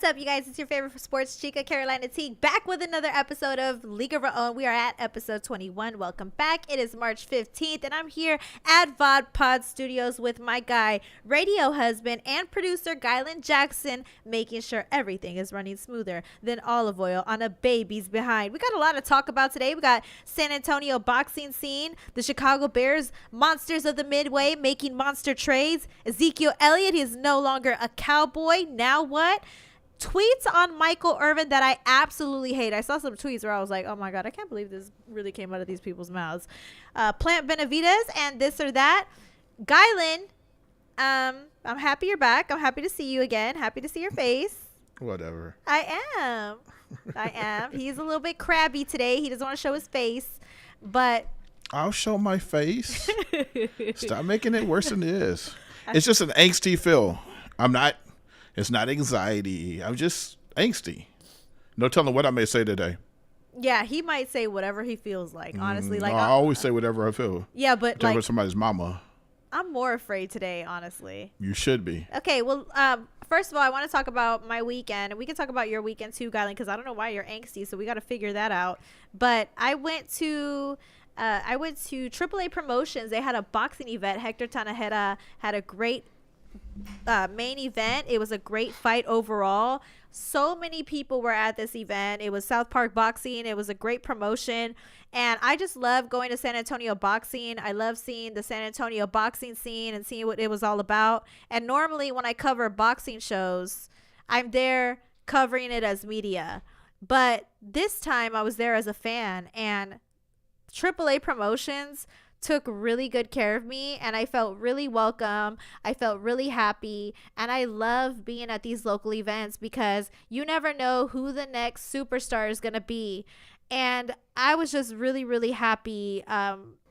up, you guys? It's your favorite sports chica, Carolina Teague, back with another episode of League of Our Own. We are at episode 21. Welcome back. It is March 15th, and I'm here at VOD Pod Studios with my guy, radio husband, and producer, Gylan Jackson, making sure everything is running smoother than olive oil on a baby's behind. We got a lot to talk about today. We got San Antonio boxing scene, the Chicago Bears, monsters of the Midway making monster trades. Ezekiel Elliott is no longer a Cowboy. Now what? Tweets on Michael Irvin that I absolutely hate. I saw some tweets where I was like, oh my God, I can't believe this really came out of these people's mouths. Plant Benavidez and this or that. Gylan, I'm happy you're back. I'm happy to see you again. Happy to see your face. Whatever. I am. He's a little bit crabby today. He doesn't want to show his face, but I'll show my face. Stop making it worse than it is. It's just an angsty feel. It's not anxiety. I'm just angsty. No telling what I may say today. Yeah, he might say whatever he feels like, honestly. I always say whatever I feel. Yeah, but like somebody's mama. I'm more afraid today, honestly. You should be. Okay, well, first of all, I want to talk about my weekend. And we can talk about your weekend too, Gylan, because I don't know why you're angsty, so we got to figure that out. But I went to AAA Promotions. They had a boxing event. Hector Tanajera had a great main event. It was a great fight overall. So many people were at this event. It was South Park Boxing. It was a great promotion, and I just love going to San Antonio boxing. I love seeing the San Antonio boxing scene and seeing what it was all about. And normally when I cover boxing shows, I'm there covering it as media, but this time I was there as a fan, and AAA Promotions took really good care of me, and I felt really welcome. I felt really happy, and I love being at these local events because you never know who the next superstar is going to be. And I was just really, really happy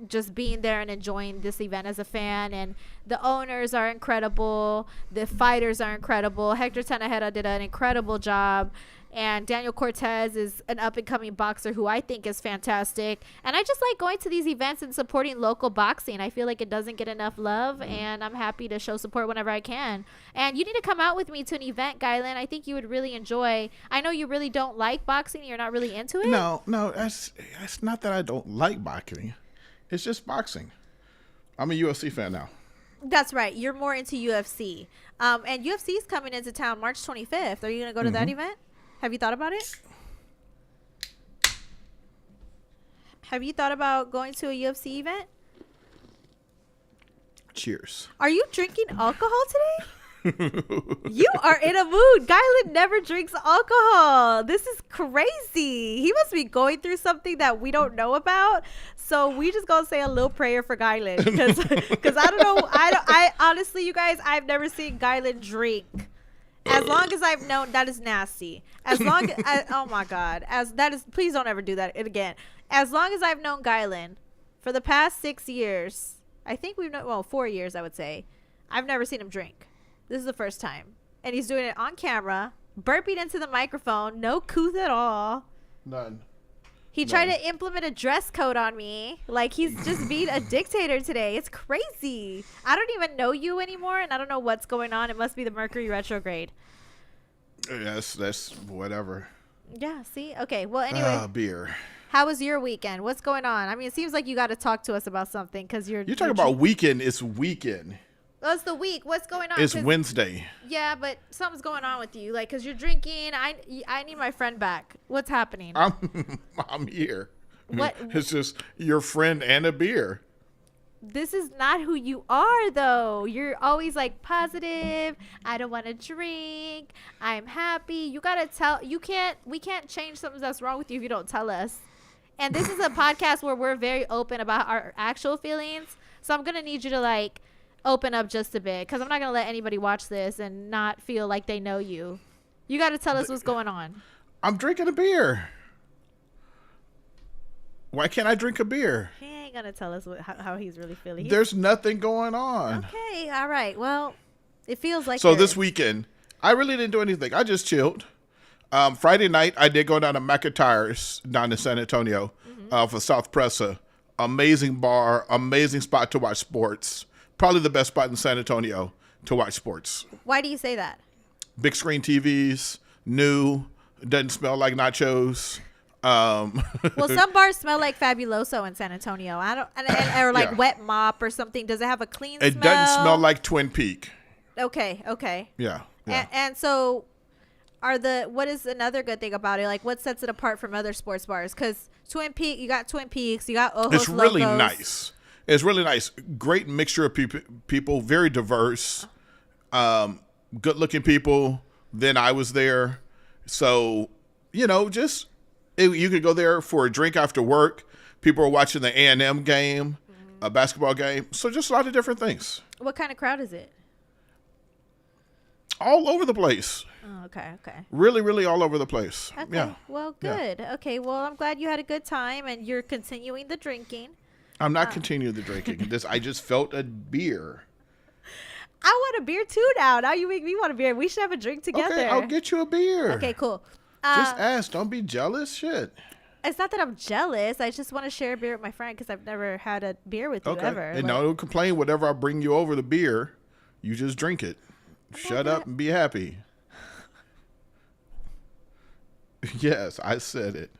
just being there and enjoying this event as a fan. And the owners are incredible. The fighters are incredible. Hector Tanajera did an incredible job. And Daniel Cortez is an up-and-coming boxer who I think is fantastic. And I just like going to these events and supporting local boxing. I feel like it doesn't get enough love, and I'm happy to show support whenever I can. And you need to come out with me to an event, Gylan. I think you would really enjoy. I know you really don't like boxing. You're not really into it. No, that's not that I don't like boxing. It's just boxing. I'm a UFC fan now. That's right. You're more into UFC. And UFC is coming into town March 25th. Are you going to go to that event? Have you thought about it? Have you thought about going to a UFC event? Cheers. Are you drinking alcohol today? You are in a mood. Gylan never drinks alcohol. This is crazy. He must be going through something that we don't know about. So we just gonna say a little prayer for Gylan because I don't know. I honestly, you guys, I've never seen Gylan drink. As long as I've known, that is nasty. As long as, oh my God, as that is, please don't ever do that again. As long as I've known Gylan, for the past 6 years, I think we've known, 4 years, I would say, I've never seen him drink. This is the first time, and he's doing it on camera, burping into the microphone, no couth at all. None. He tried to implement a dress code on me. Like, he's just being a dictator today. It's crazy. I don't even know you anymore, and I don't know what's going on. It must be the Mercury retrograde. Yes, that's whatever. Yeah, see? Okay, well, anyway. Beer. How was your weekend? What's going on? I mean, it seems like you got to talk to us about something because you're talking about weekend. It's weekend. Well, it's the week. What's going on? It's Wednesday. Yeah, but something's going on with you. Like, because you're drinking. I need my friend back. What's happening? I'm here. What? It's just your friend and a beer. This is not who you are, though. You're always like positive. I don't want to drink. I'm happy. You got to tell. We can't change something that's wrong with you if you don't tell us. And this is a podcast where we're very open about our actual feelings. So I'm going to need you to like open up just a bit, because I'm not going to let anybody watch this and not feel like they know you. You got to tell us what's going on. I'm drinking a beer. Why can't I drink a beer? He ain't going to tell us how he's really feeling. There's nothing going on. Okay. All right. Well, it feels like so this weekend, I really didn't do anything. I just chilled. Friday night, I did go down to McIntyre's down in San Antonio for South Pressa. Amazing bar, amazing spot to watch sports. Probably the best spot in San Antonio to watch sports. Why do you say that? Big screen TVs, new, doesn't smell like nachos. Well, some bars smell like Fabuloso in San Antonio. I don't, or like Yeah. Wet Mop or something. Does it have a clean It smell? doesn't smell like Twin Peak. Okay. Yeah. And so, what is another good thing about it? Like, what sets it apart from other sports bars? Because you got Twin Peaks, you got Ojos It's really Locos. nice. It's really nice. Great mixture of people, very diverse, good-looking people. Then I was there. So, you could go there for a drink after work. People are watching the A&M game, a basketball game. So just a lot of different things. What kind of crowd is it? All over the place. Oh, okay. Really, really all over the place. Okay. Yeah. Well, good. Yeah. Okay. Well, I'm glad you had a good time and you're continuing the drinking. I'm not continuing the drinking. I just felt a beer. I want a beer too now. Now you make me want a beer. We should have a drink together. Okay, I'll get you a beer. Okay, cool. Just ask. Don't be jealous. Shit. It's not that I'm jealous. I just want to share a beer with my friend because I've never had a beer with you ever. And don't complain. Whatever I bring you over the beer, you just drink it. Shut up and be happy. Yes, I said it.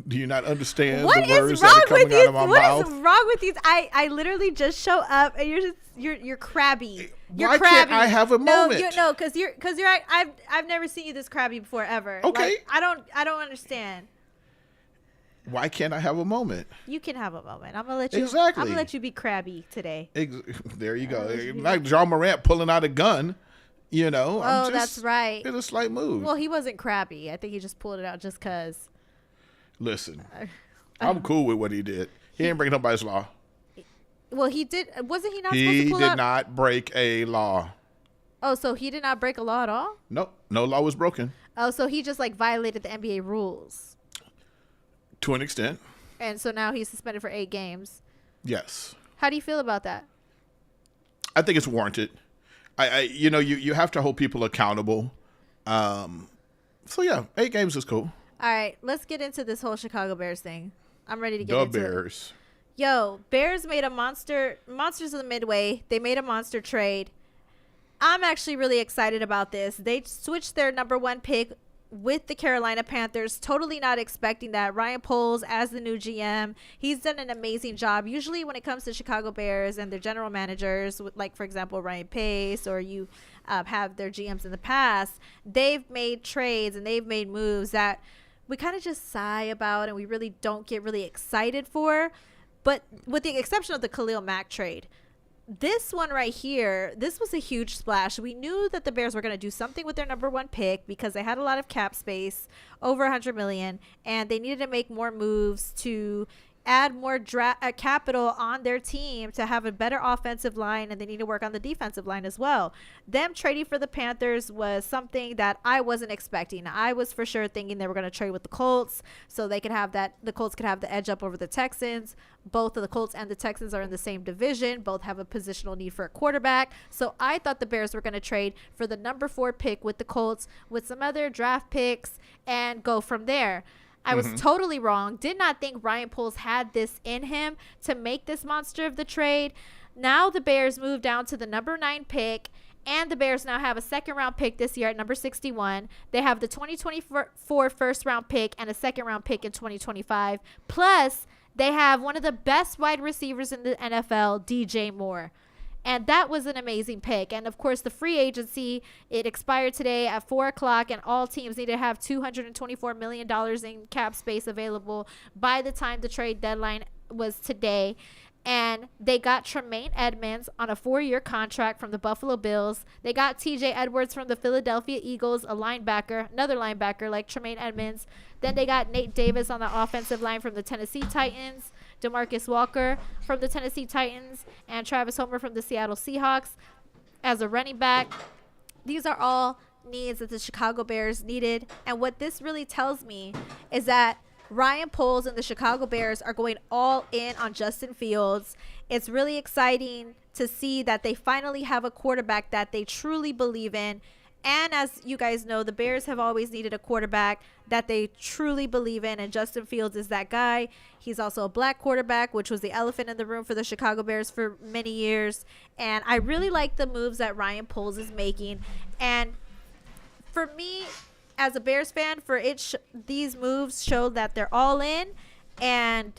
Do you not understand the words that are coming out of my mouth? What is wrong with you? I literally just show up and you're crabby. You're Why crabby. can't I have a moment? No, because you're I've never seen you this crabby before ever. Okay. Like, I don't understand. Why can't I have a moment? You can have a moment. I'm gonna let you. Exactly. I'm gonna let you be crabby today. There you go. Like John Morant pulling out a gun. Oh, that's right. It's a slight move. Well, he wasn't crabby. I think he just pulled it out just cause. Listen, I'm cool with what he did. He didn't break nobody's law. Well, he did. Wasn't he not supposed He to pull did out? not break a law. Oh, so he did not break a law at all? Nope. No law was broken. Oh, so he just like violated the NBA rules. To an extent. And so now he's suspended for 8 games. Yes. How do you feel about that? I think it's warranted. You have to hold people accountable. So yeah, 8 games is cool. All right, let's get into this whole Chicago Bears thing. I'm ready to get The into Bears. it. Yo, Bears made a Monsters of the Midway. They made a monster trade. I'm actually really excited about this. They switched their number 1 pick with the Carolina Panthers. Totally not expecting that. Ryan Poles as the new GM. He's done an amazing job. Usually when it comes to Chicago Bears and their general managers, like for example Ryan Pace, or you have their GMs in the past, they've made trades and they've made moves that we kind of just sigh about and we really don't get really excited for. But with the exception of the Khalil Mack trade, this one right here, this was a huge splash. We knew that the Bears were going to do something with their number 1 pick because they had a lot of cap space, over $100 million, and they needed to make more moves to add more capital on their team to have a better offensive line, and they need to work on the defensive line as well. Them trading for the Panthers was something that I wasn't expecting. I was for sure thinking they were going to trade with the Colts so they could have the Colts could have the edge up over the Texans. Both of the Colts and the Texans are in the same division. Both have a positional need for a quarterback. So I thought the Bears were going to trade for the number 4 pick with the Colts with some other draft picks and go from there. I was totally wrong. Did not think Ryan Poles had this in him to make this monster of the trade. Now the Bears move down to the number 9 pick, and the Bears now have a 2nd-round pick this year at number 61. They have the 2024 first-round pick and a 2nd-round pick in 2025. Plus, they have one of the best wide receivers in the NFL, DJ Moore. And that was an amazing pick. And, of course, the free agency, it expired today at 4 o'clock, and all teams need to have $224 million in cap space available by the time the trade deadline was today. And they got Tremaine Edmonds on a 4-year contract from the Buffalo Bills. They got TJ Edwards from the Philadelphia Eagles, a linebacker, another linebacker like Tremaine Edmonds. Then they got Nate Davis on the offensive line from the Tennessee Titans, DeMarcus Walker from the Tennessee Titans, and Travis Homer from the Seattle Seahawks as a running back. These are all needs that the Chicago Bears needed. And what this really tells me is that Ryan Poles and the Chicago Bears are going all in on Justin Fields. It's really exciting to see that they finally have a quarterback that they truly believe in. And as you guys know, the Bears have always needed a quarterback that they truly believe in, and Justin Fields is that guy. He's also a black quarterback, which was the elephant in the room for the Chicago Bears for many years. And I really like the moves that Ryan Poles is making. And for me, as a Bears fan, for these moves show that they're all in, and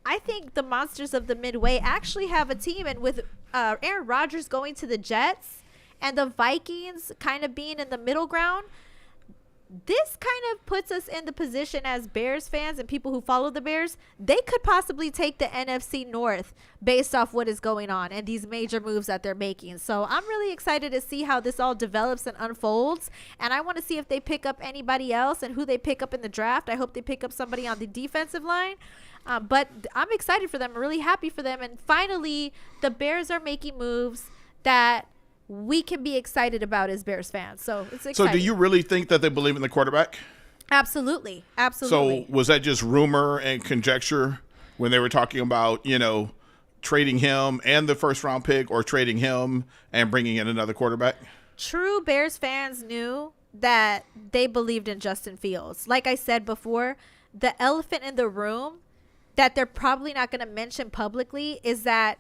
I think the Monsters of the Midway actually have a team. And with Aaron Rodgers going to the Jets and the Vikings kind of being in the middle ground, this kind of puts us in the position as Bears fans and people who follow the Bears. They could possibly take the NFC North based off what is going on and these major moves that they're making. So I'm really excited to see how this all develops and unfolds. And I want to see if they pick up anybody else and who they pick up in the draft. I hope they pick up somebody on the defensive line. But I'm excited for them. I'm really happy for them. And finally, the Bears are making moves that we can be excited about as Bears fans. So it's exciting. So do you really think that they believe in the quarterback? Absolutely. So was that just rumor and conjecture when they were talking about, trading him and the first round pick, or trading him and bringing in another quarterback? True Bears fans knew that they believed in Justin Fields. Like I said before, the elephant in the room that they're probably not going to mention publicly is that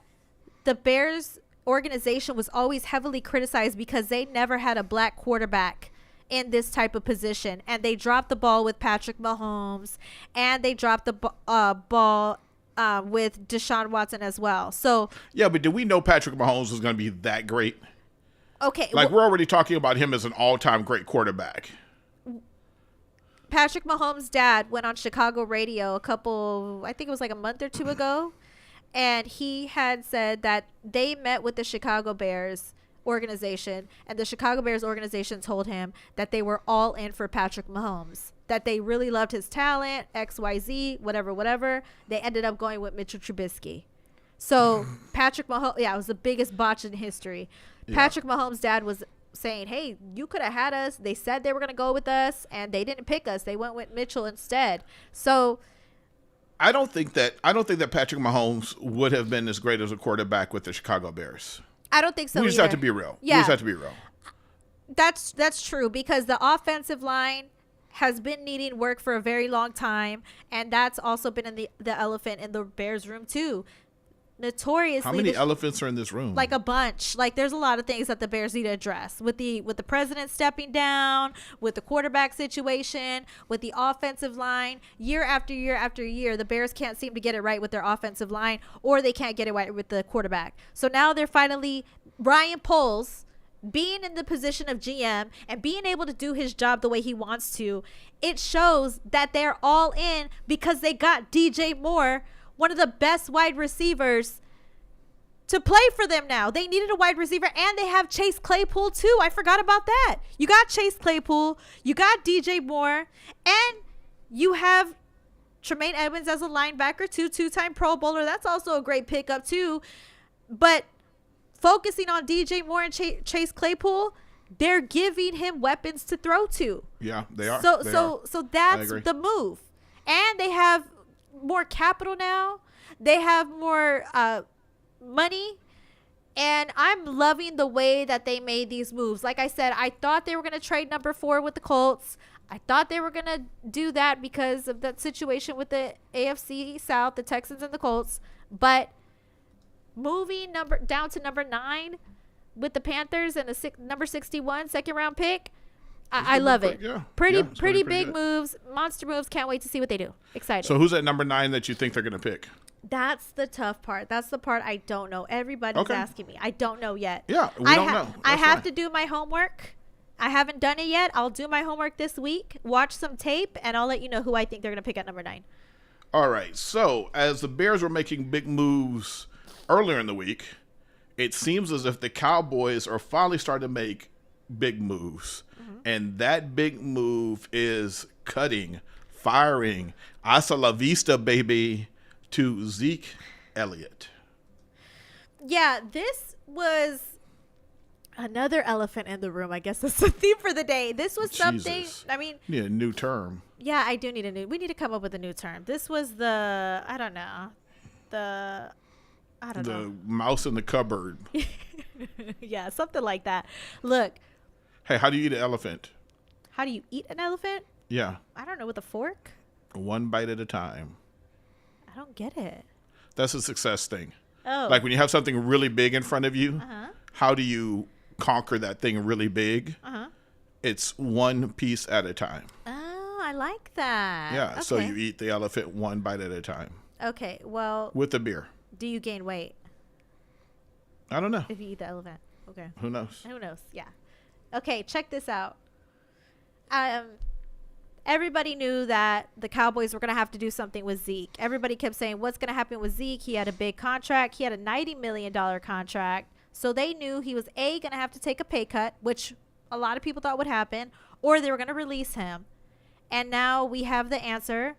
the Bears organization was always heavily criticized because they never had a black quarterback in this type of position, and they dropped the ball with Patrick Mahomes, and they dropped the ball with Deshaun Watson as well. So yeah, but did we know Patrick Mahomes was going to be that great? Okay, we're already talking about him as an all-time great quarterback. Patrick Mahomes' dad went on Chicago radio I think it was like a month or two ago, and he had said that they met with the Chicago Bears organization, and the Chicago Bears organization told him that they were all in for Patrick Mahomes, that they really loved his talent, XYZ, whatever. They ended up going with Mitchell Trubisky. So Patrick Mahomes, it was the biggest botch in history. Yeah. Patrick Mahomes' dad was saying, hey, you could have had us. They said they were going to go with us, and they didn't pick us. They went with Mitchell instead. So I don't think that Patrick Mahomes would have been as great as a quarterback with the Chicago Bears. I don't think so. We just have to be real. Yeah. We just have to be real. That's true, because the offensive line has been needing work for a very long time, and that's also been in the elephant in the Bears room too. Notoriously, how many elephants are in this room? Like a bunch. Like there's a lot of things that the Bears need to address with the president stepping down, with the quarterback situation, with the offensive line. Year after year after year, the Bears can't seem to get it right with their offensive line, or they can't get it right with the quarterback. So now they're finally Ryan Poles being in the position of GM and being able to do his job the way he wants to. It shows that they're all in because they got DJ Moore, one of the best wide receivers, to play for them now. They needed a wide receiver, and they have Chase Claypool too. I forgot about that. You got Chase Claypool, you got DJ Moore, and you have Tremaine Edmonds as a linebacker too, two-time Pro Bowler. That's also a great pickup too. But focusing on DJ Moore and Chase Claypool, they're giving him weapons to throw to. Yeah, they are. So that's the move. And they have more capital now. They have more money, and I'm loving the way that they made these moves. Like I said, I thought they were going to trade number 4 with the Colts. I thought they were going to do that because of that situation with the AFC South, the Texans and the Colts. But moving down to number 9 with the Panthers and the number 61 second round pick, I love it. Yeah. Pretty big moves, monster moves. Can't wait to see what they do. Excited. So who's at number 9 that you think they're going to pick? That's the tough part. That's the part I don't know. Everybody's asking me. I don't know yet. Yeah, we don't know. I have to do my homework. I haven't done it yet. I'll do my homework this week, watch some tape, and I'll let you know who I think they're going to pick at number 9. All right. So as the Bears were making big moves earlier in the week, it seems as if the Cowboys are finally starting to make big moves. And that big move is firing, hasta la vista, baby, to Zeke Elliott. Yeah, this was another elephant in the room. I guess that's the theme for the day. This was something, I mean. You need a new term. Yeah, I do need we need to come up with a new term. This was the mouse in the cupboard. Yeah, something like that. Look. Hey, how do you eat an elephant? How do you eat an elephant? Yeah. I don't know, with a fork? One bite at a time. I don't get it. That's a success thing. Oh. Like when you have something really big in front of you, how do you conquer that thing really big? It's one piece at a time. Oh, I like that. Yeah, Okay. so you eat the elephant one bite at a time. Okay, well, With the beer. do you gain weight I don't know. if you eat the elephant? Okay. Who knows? Who knows? Yeah. Okay, check this out. Everybody knew that the Cowboys were going to have to do something with Zeke. Everybody kept saying, what's going to happen with Zeke? He had a big contract. He had a $90 million contract. So they knew he was going to have to take a pay cut, which a lot of people thought would happen, or they were going to release him. And now we have the answer.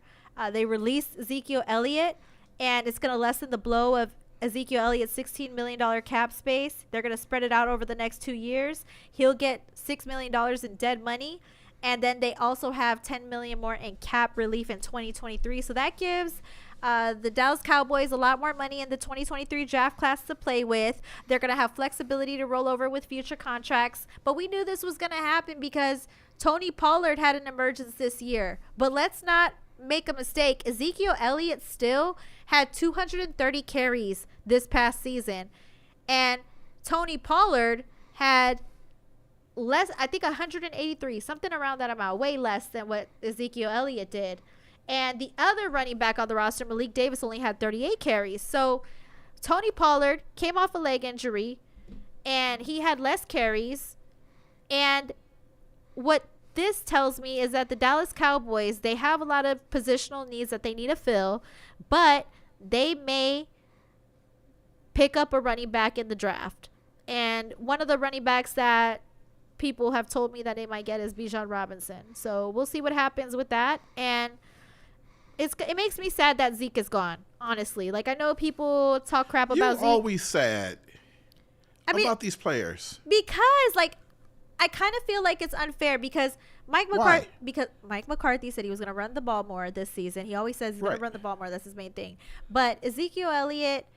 They released Ezekiel Elliott, and it's going to lessen the blow of Ezekiel Elliott's $16 million cap space. They're going to spread it out over the next 2 years. He'll get $6 million in dead money. And then they also have $10 million more in cap relief in 2023. So that gives the Dallas Cowboys a lot more money in the 2023 draft class to play with. They're going to have flexibility to roll over with future contracts. But we knew this was going to happen because Tony Pollard had an emergence this year. But let's not make a mistake. Ezekiel Elliott still had 230 carries this past season. And Tony Pollard had less, I think 183, something around that amount, way less than what Ezekiel Elliott did. And the other running back on the roster, Malik Davis, only had 38 carries. So Tony Pollard came off a leg injury and he had less carries. And what this tells me is that the Dallas Cowboys, they have a lot of positional needs that they need to fill, but they may pick up a running back in the draft. And one of the running backs that people have told me that they might get is Bijan Robinson. So we'll see what happens with that. And it makes me sad that Zeke is gone, honestly. Like, I know people talk crap about Zeke. You're always sad about these players. Because, like, I kind of feel like it's unfair because Mike McCarthy said he was going to run the ball more this season. He always says he's going to run the ball more. That's his main thing. But Ezekiel Elliott,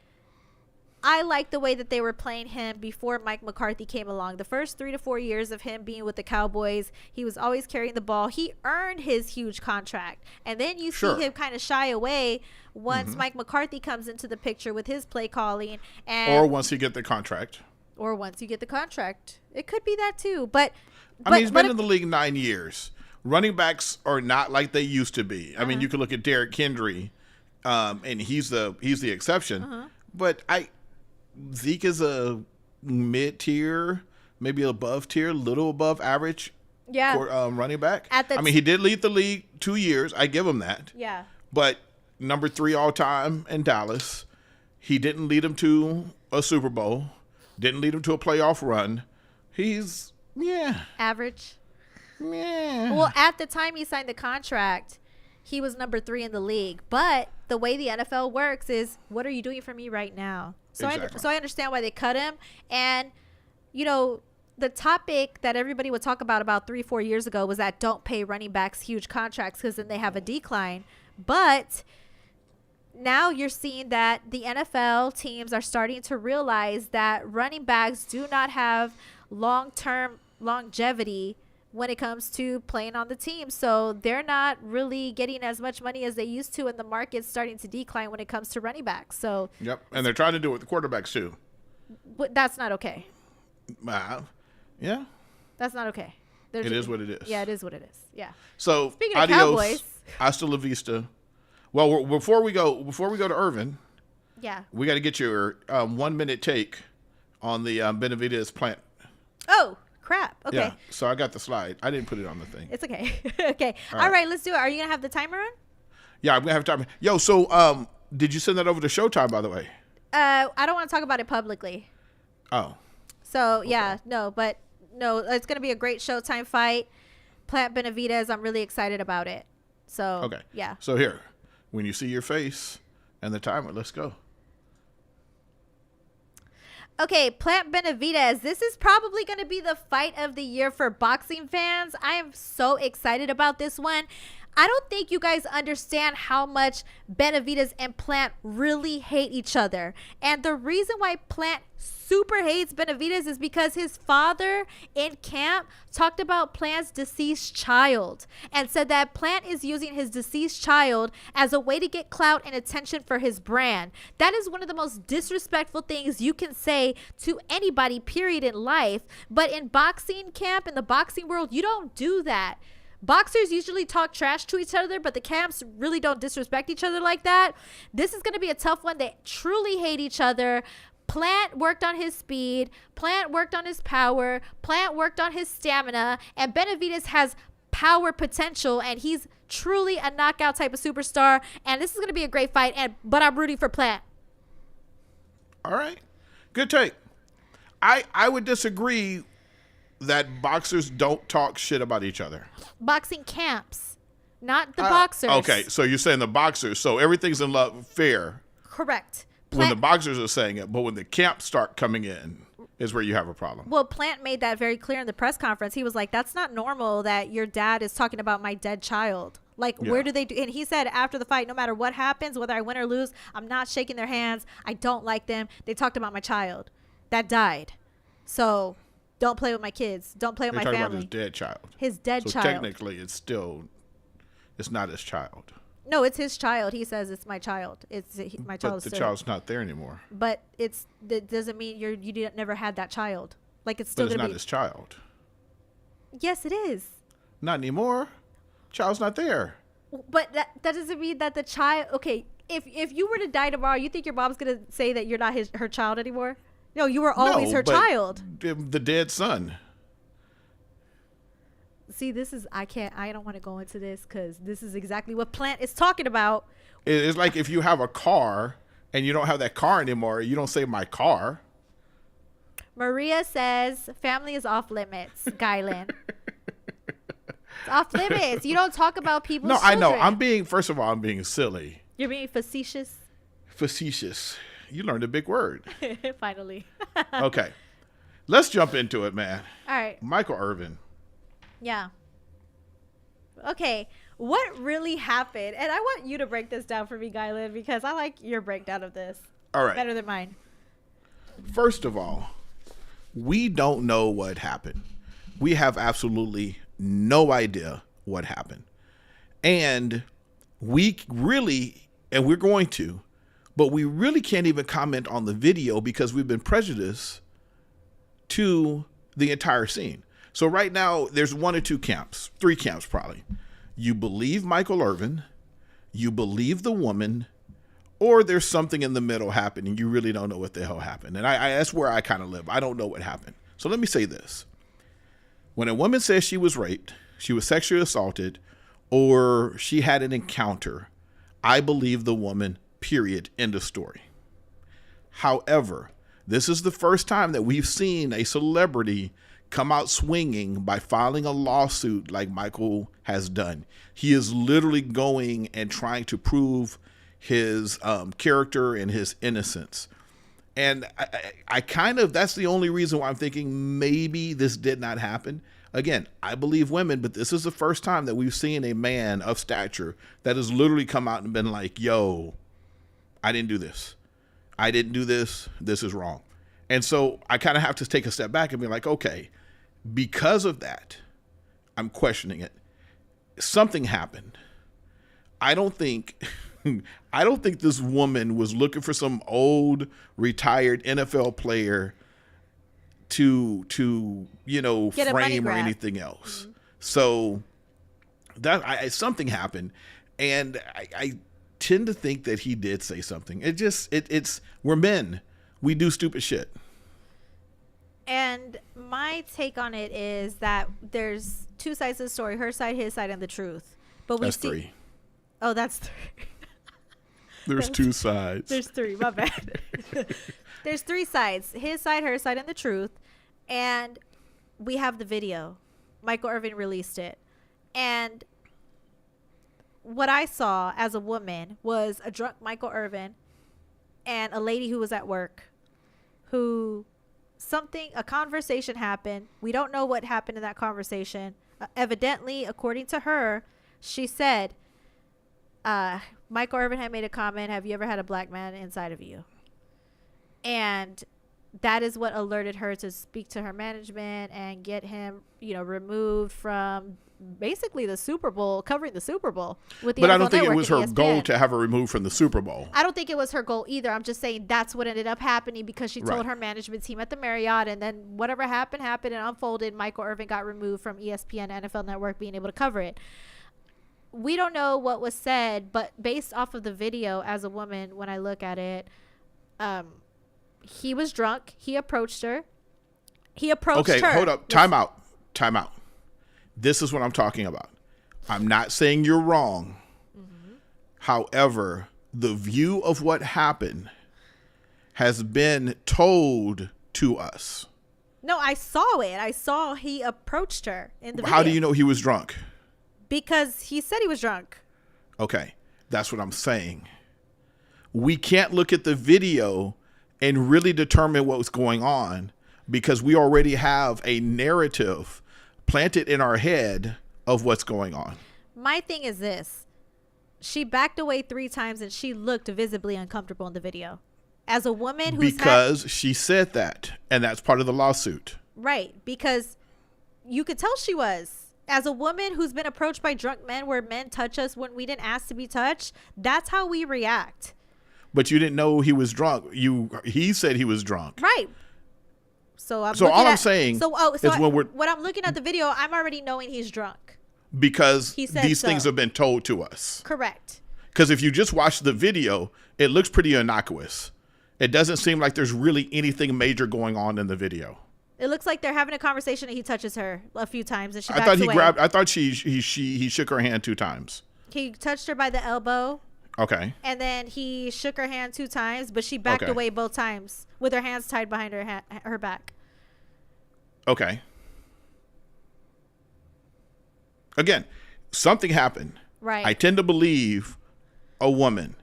I like the way that they were playing him before Mike McCarthy came along. The first 3 to 4 years of him being with the Cowboys, he was always carrying the ball. He earned his huge contract. And then you see him kind of shy away once Mike McCarthy comes into the picture with his play calling. Or once you get the contract. Or once you get the contract. It could be that too. But I mean, he's been in the league 9 years. Running backs are not like they used to be. I mean, you could look at Derrick Henry, and he's the exception. But Zeke is a mid-tier, maybe above tier, little above average running back. I mean, he did lead the league 2 years. I give him that. Yeah. But number 3 all-time in Dallas. He didn't lead him to a Super Bowl. Didn't lead him to a playoff run. He's, average. Yeah. Well, at the time he signed the contract, he was number 3 in the league. But the way the NFL works is, what are you doing for me right now? So Exactly. I understand why they cut him. And, you know, the topic that everybody would talk about 3-4 years ago was that don't pay running backs huge contracts because then they have a decline. But now you're seeing that the NFL teams are starting to realize that running backs do not have long-term longevity when it comes to playing on the team. So they're not really getting as much money as they used to, and the market's starting to decline when it comes to running backs. So Yep, and they're trying to do it with the quarterbacks too. but that's not okay. Yeah. That's not okay. It is what it is. Yeah, it is what it is. Yeah. So, Speaking of adios, Cowboys. hasta la vista. Well, before we go to Irvin, Yeah. we got to get your 1 minute take on the Benavidez plant. Oh, crap. Okay. Yeah. So I got the slide. I didn't put it on the thing. It's okay. Okay. All right, let's do it. Are you going to have the timer on? Yeah, I'm gonna have time. Yo, so did you send that over to Showtime, by the way? I don't want to talk about it publicly. Oh. So, yeah, no, it's going to be a great Showtime fight. Plant Benavidez, I'm really excited about it. So, Okay. Yeah. So here, when you see your face and the timer, let's go. Okay, Plant Benavidez. This is probably going to be the fight of the year for boxing fans. I am so excited about this one. I don't think you guys understand how much Benavidez and Plant really hate each other. And the reason why Plant super hates Benavidez is because his father in camp talked about Plant's deceased child and said that Plant is using his deceased child as a way to get clout and attention for his brand. That is one of the most disrespectful things you can say to anybody, period, in life. But in boxing camp, in the boxing world, you don't do that. Boxers usually talk trash to each other, but the camps really don't disrespect each other like that. This is going to be a tough one. They truly hate each other. Plant worked on his speed. Plant worked on his power. Plant worked on his stamina. And Benavidez has power potential, and he's truly a knockout type of superstar. And this is going to be a great fight, but I'm rooting for Plant. All right. Good take. I would disagree that boxers don't talk shit about each other. Boxing camps, not the boxers. Okay, so you're saying the boxers, so everything's in love fair. Correct. When the boxers are saying it, but when the camps start coming in is where you have a problem. Well, Plant made that very clear in the press conference. He was like, that's not normal that your dad is talking about my dead child. Like, where do they do? And he said after the fight, no matter what happens, whether I win or lose, I'm not shaking their hands. I don't like them. They talked about my child that died. So don't play with my kids. Don't play with my family. About his dead child. His dead child. So technically, it's not his child. No, it's his child. He says it's my child. My child. But the child's not there anymore. But that doesn't mean you never had that child. Like, it's still. But it's not his child. Yes, it is. Not anymore. Child's not there. But that doesn't mean that the child. Okay, if you were to die tomorrow, you think your mom's gonna say that you're not her child anymore? No, you were always her child. The dead son. See, I don't want to go into this because this is exactly what Plant is talking about. It's like if you have a car and you don't have that car anymore, you don't say my car. Maria says family is off limits, Guyland. It's off limits. You don't talk about people's children. No, I know. First of all, I'm being silly. You're being facetious? Facetious. You learned a big word. Finally. Okay. Let's jump into it, man. All right. Michael Irvin. Yeah. Okay. What really happened? And I want you to break this down for me, Guyland, because I like your breakdown of this. All right. Better than mine. First of all, we don't know what happened. We have absolutely no idea what happened. And we're going to, but we really can't even comment on the video because we've been prejudiced to the entire scene. So right now, there's one or two camps, three camps probably. You believe Michael Irvin, you believe the woman, or there's something in the middle happening. You really don't know what the hell happened. And that's where I kind of live. I don't know what happened. So let me say this. When a woman says she was raped, she was sexually assaulted, or she had an encounter, I believe the woman, period, end of story. However, this is the first time that we've seen a celebrity come out swinging by filing a lawsuit like Michael has done. He is literally going and trying to prove his character and his innocence. And I kind of, that's the only reason why I'm thinking maybe this did not happen. Again, I believe women, but this is the first time that we've seen a man of stature that has literally come out and been like, yo, I didn't do this. I didn't do this. This is wrong. And so I kind of have to take a step back and be like, okay, because of that, I'm questioning it. Something happened. I don't think this woman was looking for some old retired NFL player to frame or anything else. Mm-hmm. So that something happened, and I tend to think that he did say something. It's we're men. We do stupid shit. And my take on it is that there's two sides of the story: her side, his side, and the truth. But that's three. Oh, that's three. There's two sides. There's three. My bad. There's three sides: his side, her side, and the truth. And we have the video. Michael Irvin released it, and what I saw as a woman was a drunk Michael Irvin and a lady who was at work, a conversation happened. We don't know what happened in that conversation. Evidently, according to her, She said, Michael Irvin had made a comment, have you ever had a black man inside of you? And that is what alerted her to speak to her management and get him, removed from basically the Super Bowl, covering the Super Bowl with the But NFL I don't think it Network was and her ESPN. goal to have her removed from the Super Bowl. I don't think it was her goal either. I'm just saying that's what ended up happening because she told Right. her management team at the Marriott, and then whatever happened and unfolded. Michael Irvin got removed from ESPN, NFL Network being able to cover it. We don't know what was said, but based off of the video, as a woman, when I look at it, he was drunk. He approached her. Okay, hold up. Time out. This is what I'm talking about. I'm not saying you're wrong. Mm-hmm. However, the view of what happened has been told to us. No, I saw it. I saw he approached her in the video. How do you know he was drunk? Because he said he was drunk. Okay, that's what I'm saying. We can't look at the video and really determine what was going on because we already have a narrative planted in our head of what's going on. My thing is this. She backed away 3 times and she looked visibly uncomfortable in the video. As a woman who's Because she said that, and that's part of the lawsuit. Right, because you could tell she was. As a woman who's been approached by drunk men where men touch us when we didn't ask to be touched, that's how we react. But you didn't know he was drunk. He said he was drunk. Right. So I'm saying is when I'm looking at the video, I'm already knowing he's drunk. Because He said these so. things have been told to us. Correct. Because if you just watch the video, it looks pretty innocuous. It doesn't seem like there's really anything major going on in the video. It looks like they're having a conversation and he touches her a few times and she I backs thought he away. grabbed. I thought he shook her hand 2 times. He touched her by the elbow. Okay. And then he shook her hand 2 times, but she backed Okay. away both times with her hands tied behind her back. Okay. Again, something happened. Right. I tend to believe a woman.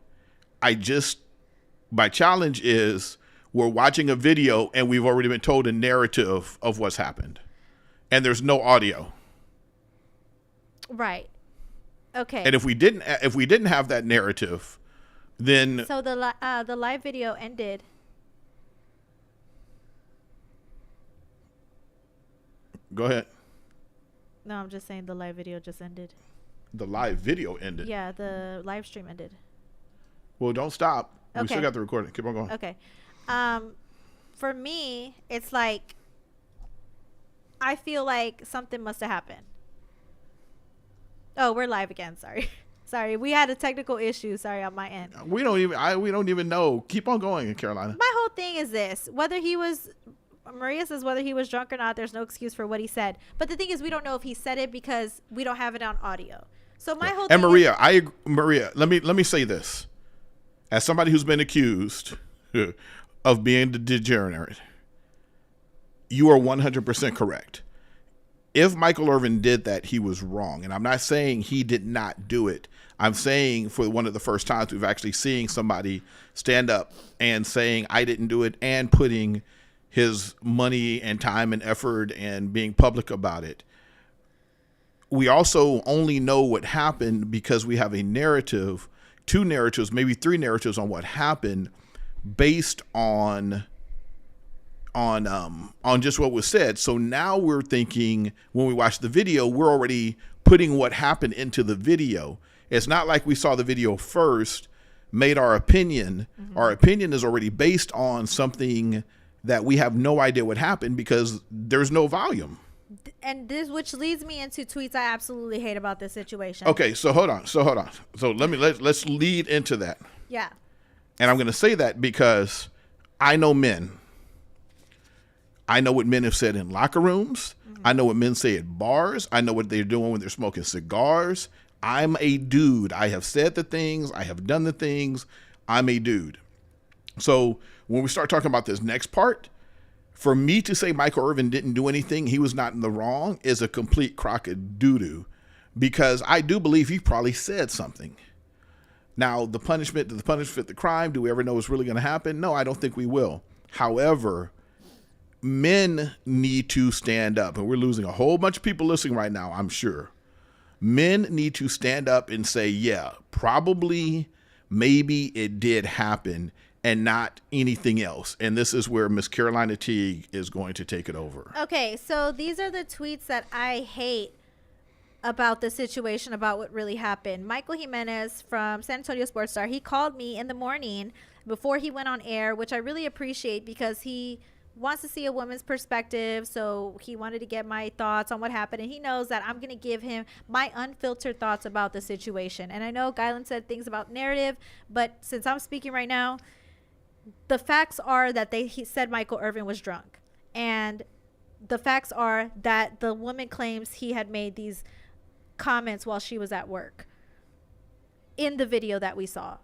My challenge is we're watching a video and we've already been told a narrative of what's happened. And there's no audio. Right. Okay. And if we didn't have that narrative, then So the live video ended. go ahead. No, I'm just saying the live video just ended. The live video ended. Yeah, the live stream ended. Well, don't stop. We Okay. still got the recording. Keep on going. Okay. For me, it's like I feel like something must have happened. Oh, we're live again. Sorry. Sorry. We had a technical issue. Sorry on my end. We don't even know. Keep on going, Carolina. My whole thing is this. Maria says whether he was drunk or not, there's no excuse for what he said. But the thing is, we don't know if he said it because we don't have it on audio. So my whole thing And Maria, let me say this. As somebody who's been accused of being the degenerate, you are 100% correct. If Michael Irvin did that, he was wrong. And I'm not saying he did not do it. I'm saying for one of the first times we've actually seen somebody stand up and saying, I didn't do it, and putting his money and time and effort and being public about it. We also only know what happened because we have a narrative, 2 narratives, maybe 3 narratives on what happened based on just what was said. So now we're thinking when we watch the video, we're already putting what happened into the video. It's not like we saw the video first, made our opinion. Mm-hmm. Our opinion is already based on something that we have no idea what happened because there's no volume. And this, which leads me into tweets I absolutely hate about this situation. Okay, so hold on. So let's lead into that. Yeah. And I'm going to say that because I know men. I know what men have said in locker rooms. Mm-hmm. I know what men say at bars. I know what they're doing when they're smoking cigars. I'm a dude. I have said the things. I have done the things. I'm a dude. So when we start talking about this next part, for me to say Michael Irvin didn't do anything, he was not in the wrong, is a complete crock of doo-doo, because I do believe he probably said something. Now, did the punishment fit the crime? Do we ever know what's really going to happen? No, I don't think we will. However, men need to stand up, and we're losing a whole bunch of people listening right now, I'm sure. Men need to stand up and say, yeah, probably, maybe it did happen, and not anything else. And this is where Miss Carolina Teague is going to take it over. Okay, so these are the tweets that I hate about the situation, about what really happened. Michael Jimenez from San Antonio Sports Star, he called me in the morning before he went on air, which I really appreciate because he wants to see a woman's perspective. So he wanted to get my thoughts on what happened, and he knows that I'm going to give him my unfiltered thoughts about the situation. And I know Gylan said things about narrative, but since I'm speaking right now, the facts are that he said Michael Irvin was drunk, and the facts are that the woman claims he had made these comments while she was at work in the video that we saw.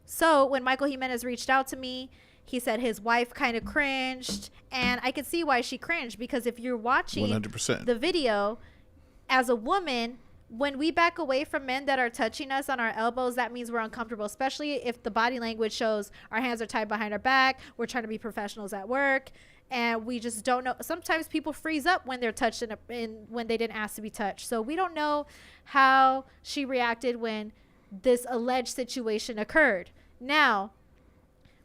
So when Michael Jimenez reached out to me, he said his wife kind of cringed, and I could see why she cringed, because if you're watching 100%. the video as a woman, when we back away from men that are touching us on our elbows, that means we're uncomfortable, especially if the body language shows our hands are tied behind our back, we're trying to be professionals at work, and we just don't know. Sometimes people freeze up when they're touched when they didn't ask to be touched. So we don't know how she reacted when this alleged situation occurred. Now,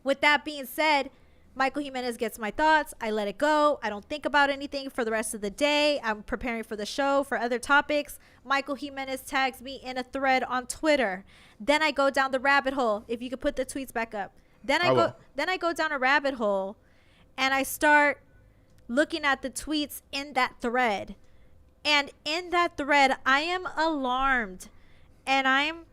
with that being said, Michael Jimenez gets my thoughts. I let it go. I don't think about anything for the rest of the day. I'm preparing for the show, for other topics. Michael Jimenez tags me in a thread on Twitter. Then I go down the rabbit hole. If you could put the tweets back up. Then I go down a rabbit hole, and I start looking at the tweets in that thread. And in that thread, I am alarmed, and I'm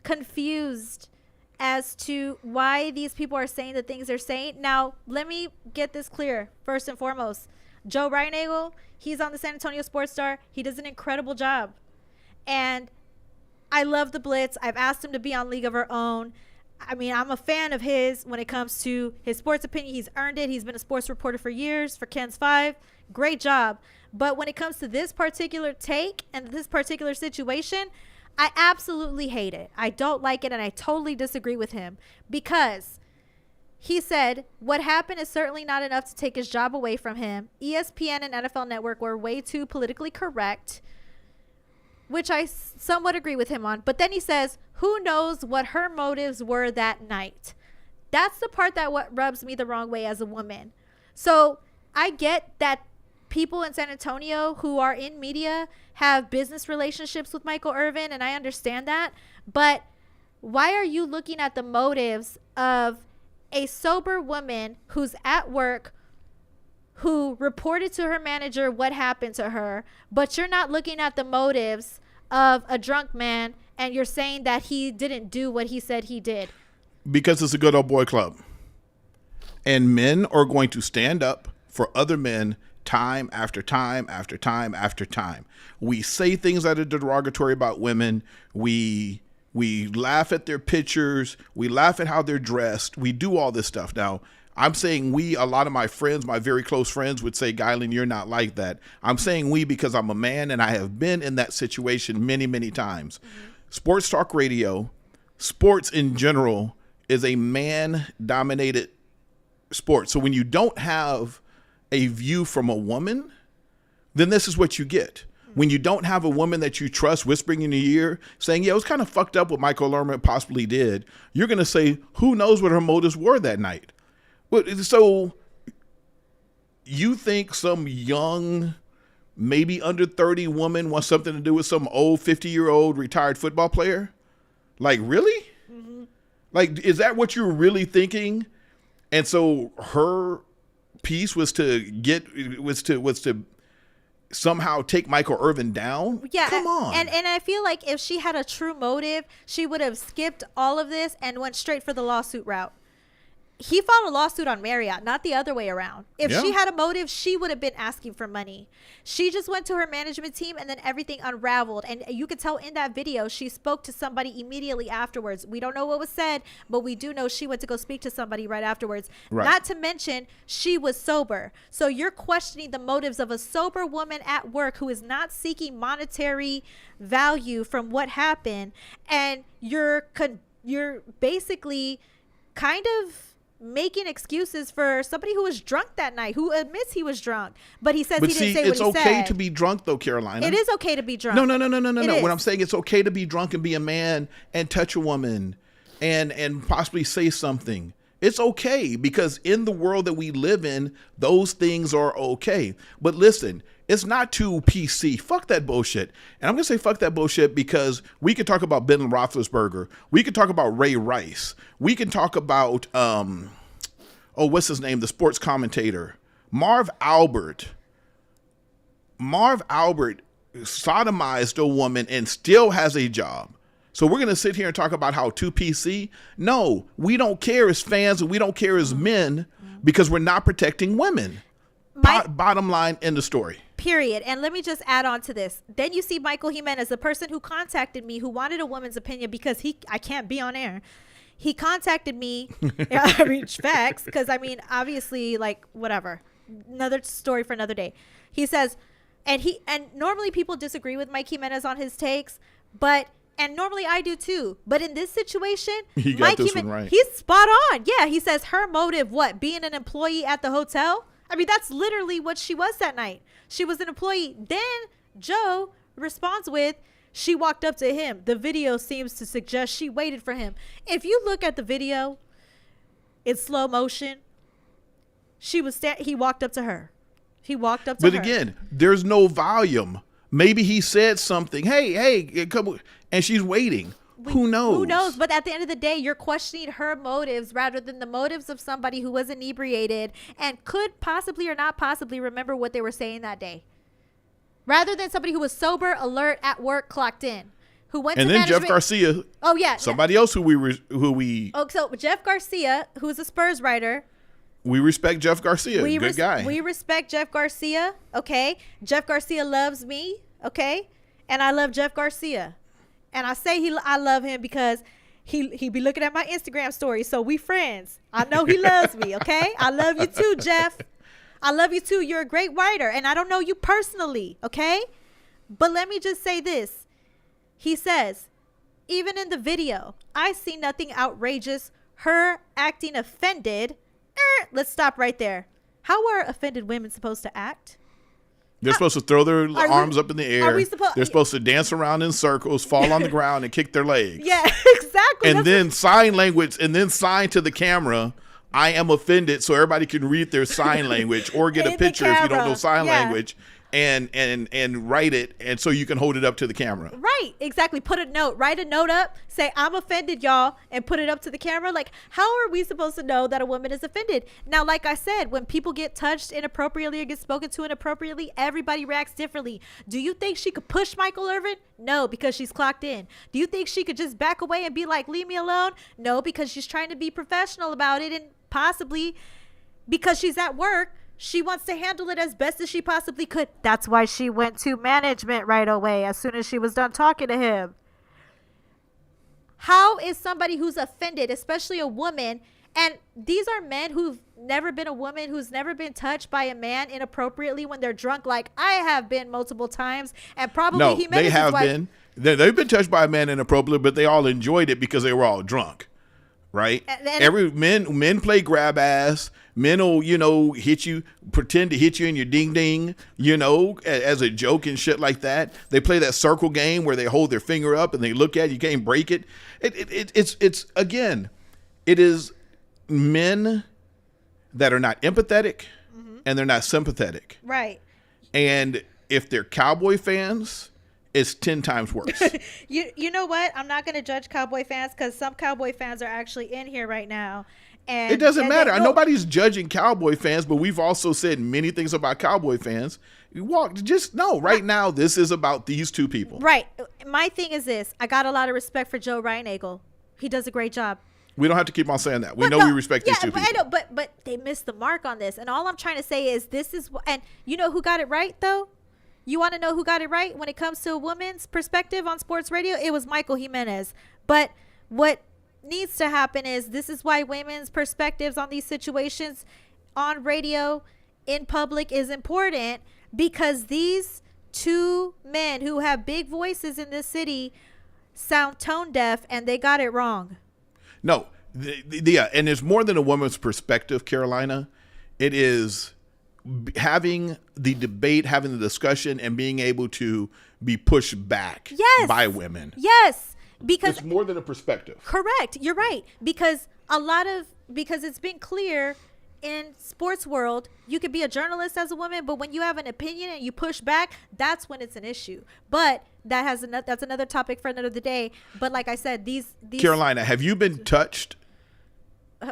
confused as to why these people are saying the things they're saying. Now, let me get this clear. First and foremost, Joe Reinagle, he's on the San Antonio Sports Star. He does an incredible job. And I love the Blitz. I've asked him to be on League of Our Own. I mean, I'm a fan of his when it comes to his sports opinion. He's earned it. He's been a sports reporter for years for Ken's 5. Great job. But when it comes to this particular take and this particular situation, I absolutely hate it. I don't like it, and I totally disagree with him, because he said what happened is certainly not enough to take his job away from him. ESPN and NFL Network were way too politically correct, which I somewhat agree with him on. But then he says, who knows what her motives were that night? That's the part that what rubs me the wrong way as a woman. So I get that people in San Antonio who are in media have business relationships with Michael Irvin, and I understand that. But why are you looking at the motives of a sober woman who's at work, who reported to her manager what happened to her, but you're not looking at the motives of a drunk man, and you're saying that he didn't do what he said he did? Because it's a good old boy club. And men are going to stand up for other men time after time after time after time. We say things that are derogatory about women. We laugh at their pictures. We laugh at how they're dressed. We do all this stuff. Now, I'm saying we, a lot of my friends, my very close friends would say, Gylan, you're not like that. I'm saying we because I'm a man and I have been in that situation many, many times. Mm-hmm. Sports talk radio, sports in general, is a man-dominated sport. So when you don't have a view from a woman, then this is what you get. When you don't have a woman that you trust whispering in your ear saying, yeah, it was kind of fucked up what Michael Irvin possibly did, you're going to say, who knows what her motives were that night? So you think some young, maybe under 30 woman wants something to do with some old 50-year-old retired football player? Like, really? Mm-hmm. Like, is that what you're really thinking? And so her piece was to somehow take Michael Irvin down? Yeah. Come on. And I feel like if she had a true motive, she would have skipped all of this and went straight for the lawsuit route. He filed a lawsuit on Marriott, not the other way around. If she had a motive, she would have been asking for money. She just went to her management team, and then everything unraveled. And you could tell in that video, she spoke to somebody immediately afterwards. We don't know what was said, but we do know she went to go speak to somebody right afterwards. Right. Not to mention, she was sober. So you're questioning the motives of a sober woman at work who is not seeking monetary value from what happened. And you're basically kind of making excuses for somebody who was drunk that night, who admits he was drunk, but he says But he see, didn't say it's what he okay said. to be drunk though, Carolina. It is okay to be drunk. No. It What is. I'm saying, it's okay to be drunk and be a man and touch a woman and possibly say something. It's okay, because in the world that we live in, those things are okay. But listen, it's not too PC. Fuck that bullshit. And I'm going to say fuck that bullshit because we could talk about Ben Roethlisberger. We could talk about Ray Rice. We can talk about, what's his name? The sports commentator. Marv Albert. Marv Albert sodomized a woman and still has a job. So we're going to sit here and talk about how 2PC? No, we don't care as fans and we don't care as men because we're not protecting women. Bottom line in the story. Period. And let me just add on to this. Then you see Michael Jimenez, the person who contacted me, who wanted a woman's opinion because I can't be on air. He contacted me. I mean, facts. Because, I mean, obviously, like, whatever. Another story for another day. He says, and normally people disagree with Mike Jimenez on his takes, and normally I do too. But in this situation, Mike Jimenez, right. He's spot on. Yeah, he says her motive, what? Being an employee at the hotel? I mean, that's literally what she was that night. She was an employee. Then Joe responds with, she walked up to him. The video seems to suggest she waited for him. If you look at the video in slow motion, he walked up to her. He walked up to her. But again, there's no volume. Maybe he said something. Hey, come, and she's waiting. Who knows? Who knows? But at the end of the day, you're questioning her motives rather than the motives of somebody who was inebriated and could possibly or not possibly remember what they were saying that day. Rather than somebody who was sober, alert, at work, clocked in. Who went and to then management. Jeff Garcia. Oh, yeah. Somebody else who we. Oh, so Jeff Garcia, who's a Spurs writer. We respect Jeff Garcia. Good guy. We respect Jeff Garcia. Okay. Jeff Garcia loves me. Okay. And I love Jeff Garcia. And I say I love him because he be looking at my Instagram stories. So we friends. I know he loves me. Okay. I love you too, Jeff. I love you too. You're a great writer. And I don't know you personally. Okay. But let me just say this. He says, even in the video, I see nothing outrageous. Her acting offended. Let's stop right there. How are offended women supposed to act? They're supposed to throw their arms up in the air. They're supposed to dance around in circles, fall on the ground, and kick their legs. Yeah, exactly. And then sign language, and then sign to the camera, I am offended, so everybody can read their sign language or get a picture if you don't know sign language. And write it, and so you can hold it up to the camera. Right, exactly. Put a note, write a note up, say I'm offended, y'all, and put it up to the camera. Like, how are we supposed to know that a woman is offended? Now, like I said, when people get touched inappropriately or get spoken to inappropriately, everybody reacts differently. Do you think she could push Michael Irvin? No, because she's clocked in. Do you think she could just back away and be like, leave me alone? No, because she's trying to be professional about it, and possibly because she's at work, she wants to handle it as best as she possibly could. That's why she went to management right away as soon as she was done talking to him. How is somebody who's offended, especially a woman, and these are men who've never been a woman, who's never been touched by a man inappropriately when they're drunk, like I have been multiple times, and probably no, they have been. They've been touched by a man inappropriately, but they all enjoyed it because they were all drunk, right? Men play grab ass. Men will, hit you, pretend to hit you in your ding ding, as a joke and shit like that. They play that circle game where they hold their finger up and they look at it, you can't break it. It's again, it is men that are not empathetic and they're not sympathetic. Right. And if they're Cowboy fans, it's 10 times worse. You know what? I'm not going to judge Cowboy fans because some Cowboy fans are actually in here right now. And it doesn't matter. Nobody's judging Cowboy fans, but we've also said many things about Cowboy fans. Right now, this is about these two people. Right. My thing is this. I got a lot of respect for Joe Ryan-Eagle. He does a great job. We don't have to keep on saying that. We we respect these two people. I know, but they missed the mark on this. And all I'm trying to say is and you know who got it right, though? You want to know who got it right when it comes to a woman's perspective on sports radio? It was Michael Jimenez. But what needs to happen is this is why women's perspectives on these situations on radio in public is important, because these two men who have big voices in this city sound tone deaf and they got it wrong. No, Yeah, and it's more than a woman's perspective, Carolina. It is having the debate, having the discussion, and being able to be pushed back by women. Yes, because it's more than a perspective. Correct. You're right. Because it's been clear in sports world, you could be a journalist as a woman, but when you have an opinion and you push back, that's when it's an issue. But that's another topic for another day. But like I said, these Carolina, have you been touched?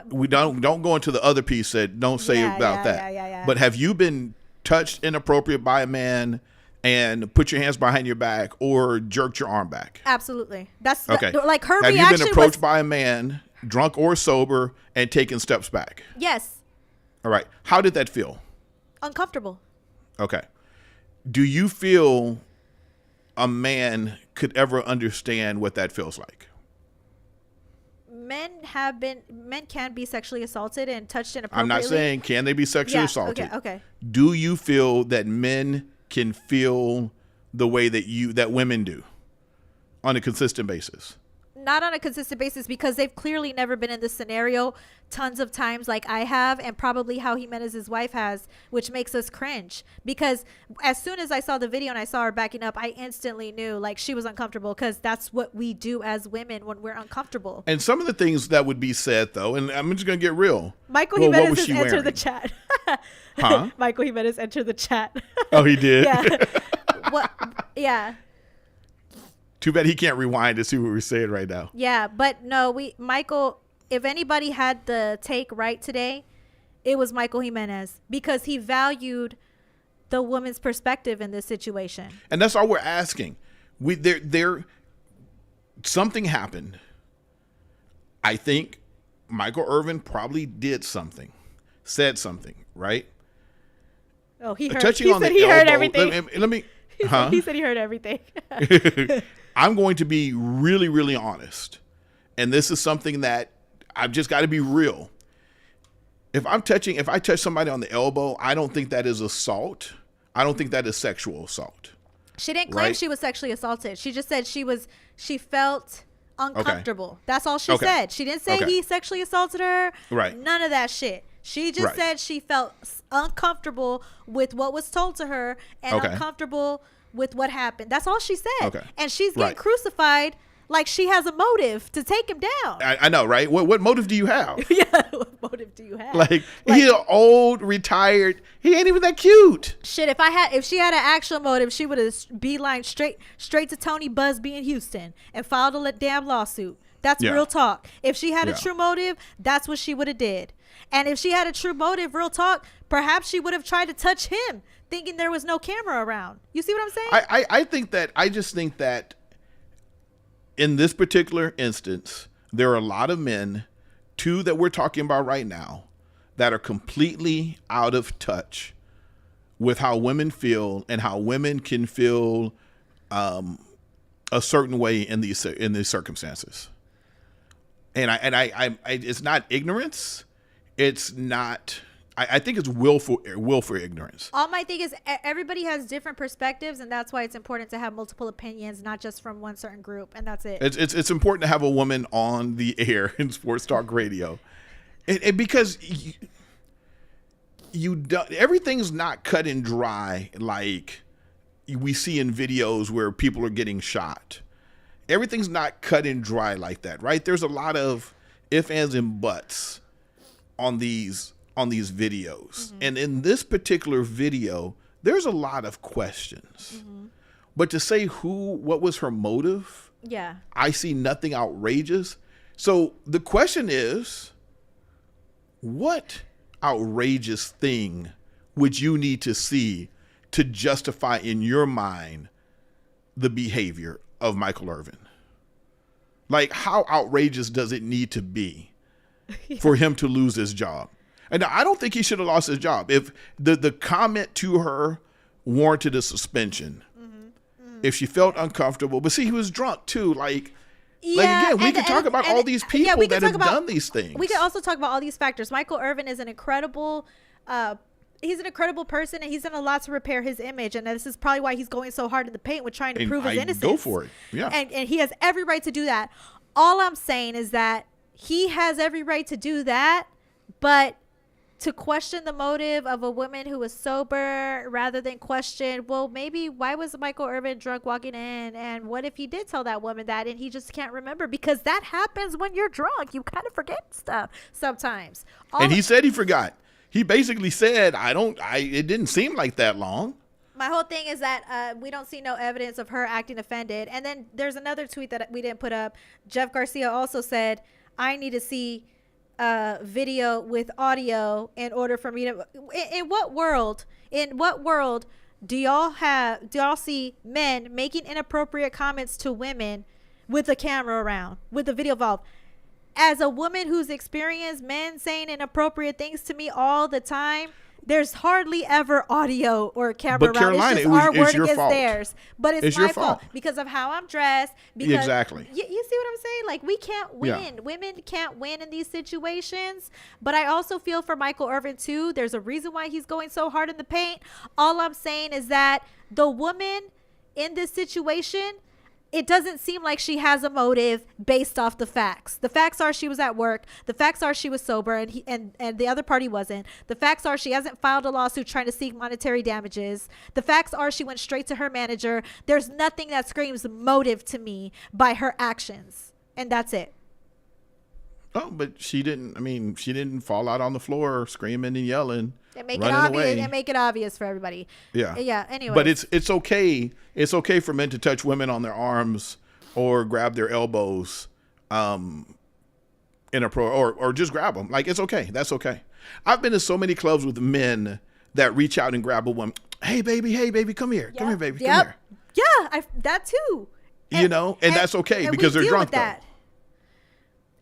We don't go into the other piece that don't say about that. Yeah. But have you been touched inappropriate by a man and put your hands behind your back or jerked your arm back? Absolutely. That's okay. Like her have reaction. Have you been approached by a man, drunk or sober, and taken steps back? Yes. All right. How did that feel? Uncomfortable. Okay. Do you feel a man could ever understand what that feels like? Men can be sexually assaulted and touched inappropriately. I'm not saying can they be sexually assaulted. Okay. Do you feel that men can feel the way that women do on a consistent basis? Not on a consistent basis, because they've clearly never been in this scenario tons of times like I have, and probably how Jimenez's wife has, which makes us cringe. Because as soon as I saw the video and I saw her backing up, I instantly knew like she was uncomfortable, because that's what we do as women when we're uncomfortable. And some of the things that would be said, though, and I'm just going to get real. Michael Jimenez has entered the chat. Huh? Michael Jimenez entered the chat. Oh, he did? Yeah. What? Yeah. Too bad he can't rewind to see what we're saying right now. Yeah, but no, Michael, if anybody had the take right today, it was Michael Jimenez, because he valued the woman's perspective in this situation. And that's all we're asking. Something happened. I think Michael Irvin probably did something, said something, right? Oh, he heard. He said he heard everything. Let me. Huh? He said he heard everything. I'm going to be really, really honest. And this is something that I've just got to be real. If I touch somebody on the elbow, I don't think that is assault. I don't think that is sexual assault. She didn't claim she was sexually assaulted. She just said she felt uncomfortable. Okay. That's all she said. She didn't say he sexually assaulted her. Right. None of that shit. She just said she felt uncomfortable with what was told to her and uncomfortable with what happened. That's all she said. Okay. And she's getting crucified like she has a motive to take him down. I know, right? What motive do you have? Yeah, what motive do you have? Like he's old, retired. He ain't even that cute. Shit, if she had an actual motive, she would have beelined straight to Tony Busby in Houston and filed a damn lawsuit. That's real talk. If she had a true motive, that's what she would have did. And if she had a true motive, real talk, perhaps she would have tried to touch him, thinking there was no camera around. You see what I'm saying? I just think that in this particular instance, there are a lot of men, two that we're talking about right now, that are completely out of touch with how women feel and how women can feel a certain way in these circumstances. And I it's not ignorance. It's not. I think it's willful ignorance. All my thing is everybody has different perspectives, and that's why it's important to have multiple opinions, not just from one certain group, and that's it. It's important to have a woman on the air in Sports Talk Radio, because you don't, everything's not cut and dry like we see in videos where people are getting shot. Everything's not cut and dry like that, right? There's a lot of ifs, ands, and buts on these videos. Mm-hmm. And in this particular video, there's a lot of questions. Mm-hmm. But to say what was her motive? Yeah. I see nothing outrageous. So the question is, what outrageous thing would you need to see to justify in your mind the behavior of Michael Irvin? Like, how outrageous does it need to be for him to lose his job? And I don't think he should have lost his job. If the comment to her warranted a suspension, if she felt uncomfortable, but see, he was drunk too. Like again, we can talk about all these people that have done these things. We can also talk about all these factors. Michael Irvin is an incredible, he's an incredible person, and he's done a lot to repair his image. And this is probably why he's going so hard in the paint with trying to prove his innocence. Go for it. Yeah. And he has every right to do that. All I'm saying is that he has every right to do that, but to question the motive of a woman who was sober rather than question, well, maybe why was Michael Irvin drunk walking in? And what if he did tell that woman that and he just can't remember? Because that happens when you're drunk. You kind of forget stuff sometimes. And he said he forgot. He basically said, it didn't seem like that long. My whole thing is that we don't see no evidence of her acting offended. And then there's another tweet that we didn't put up. Jeff Garcia also said, I need to see video with audio in order for me to. In what world do y'all see men making inappropriate comments to women with a camera around, with the video involved? As a woman who's experienced men saying inappropriate things to me all the time, there's hardly ever audio or camera but around. Carolina, it's just our wording your is fault. Theirs. But it's my fault because of how I'm dressed. Because exactly. You see what I'm saying? Like, we can't win. Yeah. Women can't win in these situations. But I also feel for Michael Irvin, too. There's a reason why he's going so hard in the paint. All I'm saying is that the woman in this situation, it doesn't seem like she has a motive based off the facts. The facts are she was at work. The facts are she was sober and the other party wasn't. The facts are she hasn't filed a lawsuit trying to seek monetary damages. The facts are she went straight to her manager. There's nothing that screams motive to me by her actions. And that's it. Oh, but she didn't fall out on the floor screaming and yelling. And make it obvious. And make it obvious for everybody. Yeah. Yeah. Anyway. But it's okay. It's okay for men to touch women on their arms or grab their elbows, or just grab them. Like, it's okay. That's okay. I've been in so many clubs with men that reach out and grab a woman. Hey baby, come here. Yep. Come here, baby. Come here. Yeah, that too. And that's okay because they're drunk though.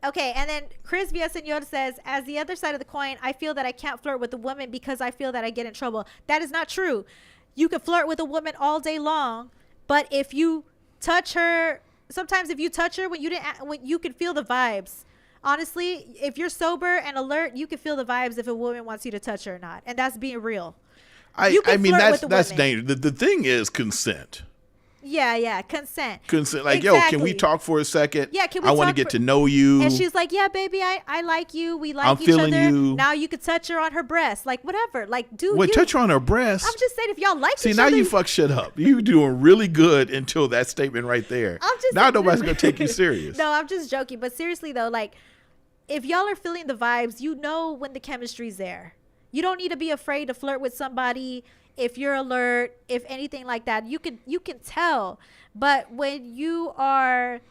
Okay, and then Chris Villaseñor says, as the other side of the coin, I feel that I can't flirt with a woman because I feel that I get in trouble. That is not true. You can flirt with a woman all day long, but if you touch her, sometimes if you touch her when you can feel the vibes. Honestly, if you're sober and alert, you can feel the vibes if a woman wants you to touch her or not, and that's being real. That's dangerous. The thing is consent. Yeah, consent. Like, exactly. Yo, can we talk for a second? Yeah, can we I want to get to know you. And she's like, yeah, baby, I like you. We like I'm each other. You. Now you could touch her on her breast. Like, whatever. Like, dude. Wait, touch her on her breast? I'm just saying, if y'all like each other. See, now you fuck shit up. You doing really good until that statement right there. Now nobody's going to take you serious. No, I'm just joking. But seriously, though, like, if y'all are feeling the vibes, you know when the chemistry's there. You don't need to be afraid to flirt with somebody. If you're alert, if anything like that, you can tell. But when there's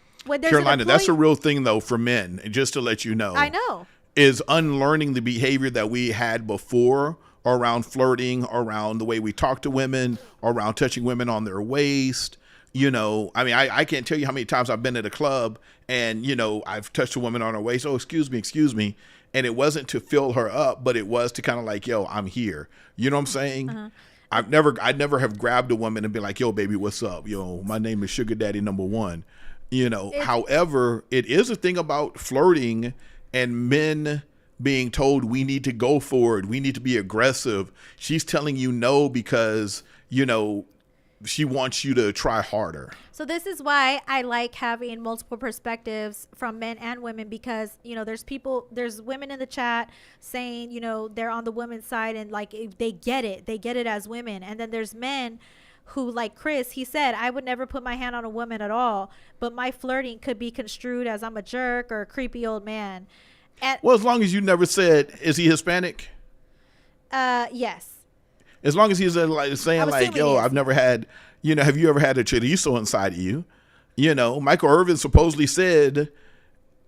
Carolina, that's a real thing though for men. Just to let you know, I know, is unlearning the behavior that we had before around flirting, around the way we talk to women, around touching women on their waist. I can't tell you how many times I've been at a club and I've touched a woman on her waist. Oh, excuse me. And it wasn't to fill her up, but it was to kind of like, yo, I'm here. You know what I'm saying? Uh-huh. I'd never have grabbed a woman and been like, yo, baby, what's up? Yo, my name is Sugar Daddy number 1. However, it is a thing about flirting and men being told we need to go forward. We need to be aggressive. She's telling you no because, she wants you to try harder. So this is why I like having multiple perspectives from men and women because, there's women in the chat saying, they're on the women's side and like they get it as women. And then there's men who, like Chris, he said, I would never put my hand on a woman at all, but my flirting could be construed as I'm a jerk or a creepy old man. Well, as long as you never said, is he Hispanic? Yes. As long as he's saying like, yo, I've never had, have you ever had a chorizo inside of you? Michael Irvin supposedly said,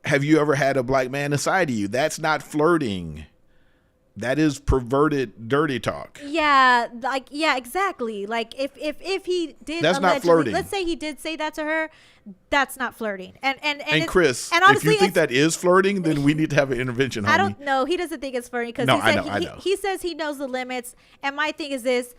have you ever had a black man inside of you? That's not flirting. That is perverted, dirty talk. Yeah, exactly. Like if he did, that's not flirting. Let's say he did say that to her, that's not flirting. And Chris, and honestly, if you think that is flirting, then we need to have an intervention. Homie. I don't know. He doesn't think it's flirting because he says he knows the limits. And my thing is this: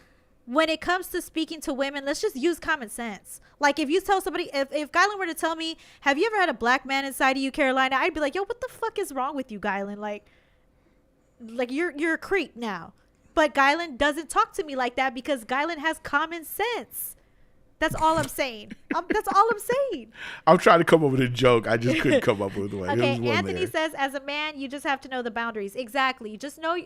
when it comes to speaking to women, let's just use common sense. Like if you tell somebody, if Gylan were to tell me, have you ever had a black man inside of you, Carolina? I'd be like, yo, what the fuck is wrong with you, Gylan? Like you're a creep now. But Gylan doesn't talk to me like that because Gylan has common sense. That's all I'm saying. That's all I'm saying. I'm trying to come up with a joke. I just couldn't come up with one. Okay, Anthony says, as a man, you just have to know the boundaries. Exactly. Just know